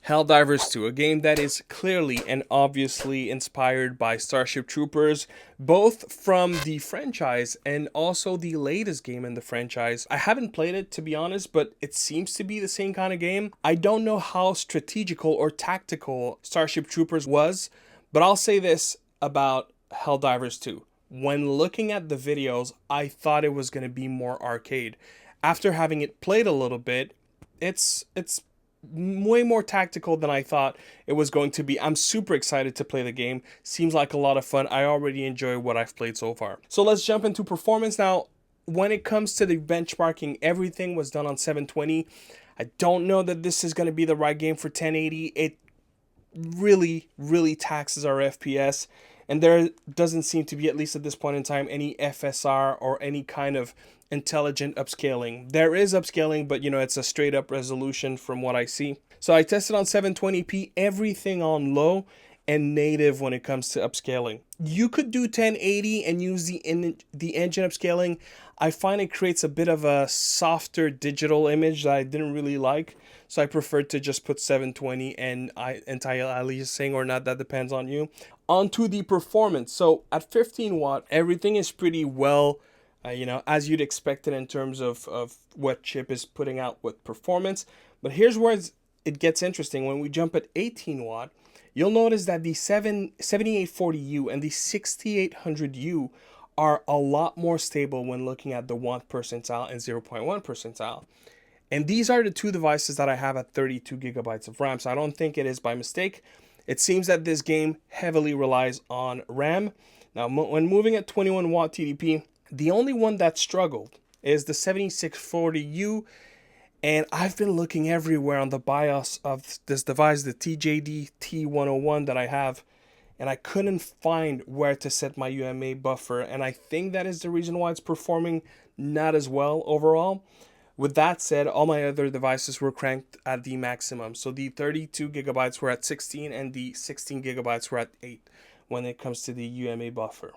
Helldivers 2, a game that is clearly and obviously inspired by Starship Troopers, both from the franchise and also the latest game in the franchise. I haven't played it, to be honest, but it seems to be the same kind of game. I don't know how strategical or tactical Starship Troopers was, but I'll say this about Helldivers 2. When looking at the videos, I thought it was going to be more arcade. After having it played a little bit, it's way more tactical than I thought it was going to be. I'm super excited to play the game. Seems like a lot of fun. I already enjoy what I've played so far. So let's jump into performance now. When it comes to the benchmarking, everything was done on 720. I don't know that this is going to be the right game for 1080. It really taxes our FPS, and there doesn't seem to be, at least at this point in time, any FSR or any kind of intelligent upscaling. There is upscaling, but it's a straight up resolution from what I see. So I tested on 720p, everything on low and native when it comes to upscaling. You could do 1080 and use the engine upscaling. I find it creates a bit of a softer digital image that I didn't really like. So I preferred to just put 720 and anti-aliasing or not, that depends on you. Onto the performance. So at 15 watt, everything is pretty well, as you'd expect it in terms of what chip is putting out with performance. But here's where it gets interesting. When we jump at 18 watt, you'll notice that the 7840U and the 6800U are a lot more stable when looking at the 1 percentile and 0.1 percentile. And these are the two devices that I have at 32 gigabytes of RAM, so I don't think it is by mistake. It seems that this game heavily relies on RAM. Now, when moving at 21 watt TDP, the only one that struggled is the 7640U, and I've been looking everywhere on the BIOS of this device, the TJD T101 that I have, and I couldn't find where to set my UMA buffer, and I think that is the reason why it's performing not as well overall. With that said, all my other devices were cranked at the maximum. So the 32 gigabytes were at 16 and the 16 gigabytes were at 8 when it comes to the UMA buffer.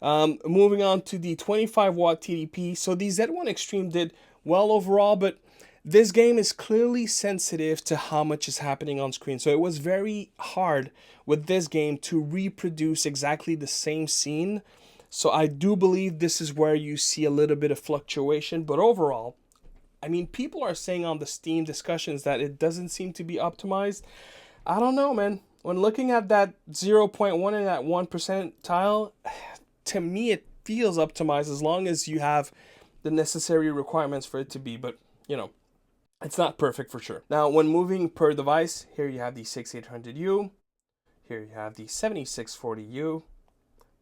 Moving on to the 25 watt TDP. So the Z1 Extreme did well overall, but this game is clearly sensitive to how much is happening on screen. So it was very hard with this game to reproduce exactly the same scene. So I do believe this is where you see a little bit of fluctuation, but overall, I mean, people are saying on the Steam discussions that it doesn't seem to be optimized. I don't know, man. When looking at that 0.1 and that 1 percentile, to me it feels optimized as long as you have the necessary requirements for it to be. But, it's not perfect for sure. Now, when moving per device, here you have the 6800U. Here you have the 7640U,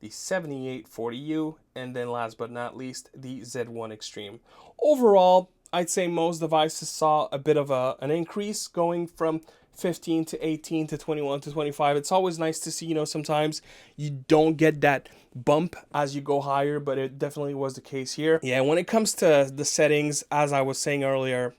the 7840U, and then last but not least, the Z1 Extreme. Overall, I'd say most devices saw a bit of an increase going from 15 to 18 to 21 to 25. It's always nice to see, sometimes you don't get that bump as you go higher, but it definitely was the case here. Yeah, when it comes to the settings, as I was saying earlier,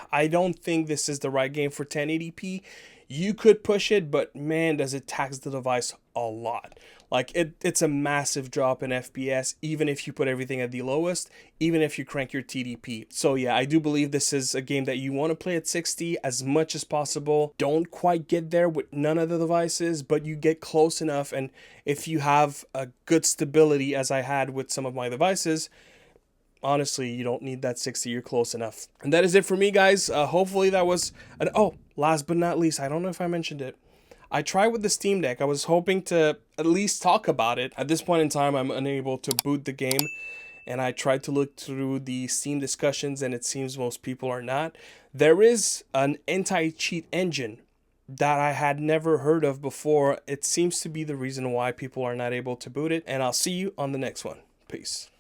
I don't think this is the right game for 1080p. You could push it, but man, does it tax the device a lot. Like, it's a massive drop in FPS, even if you put everything at the lowest, even if you crank your TDP. So yeah, I do believe this is a game that you want to play at 60 as much as possible. Don't quite get there with none of the devices, but you get close enough. And if you have a good stability, as I had with some of my devices, honestly, you don't need that 60, you're close enough. And that is it for me, guys. Hopefully that was last but not least, I don't know if I mentioned it, I tried with the Steam Deck. I was hoping to at least talk about it. At this point in time, I'm unable to boot the game, and I tried to look through the Steam discussions, and it seems most people are not. There is an anti-cheat engine that I had never heard of before. It seems to be the reason why people are not able to boot it, and I'll see you on the next one. Peace.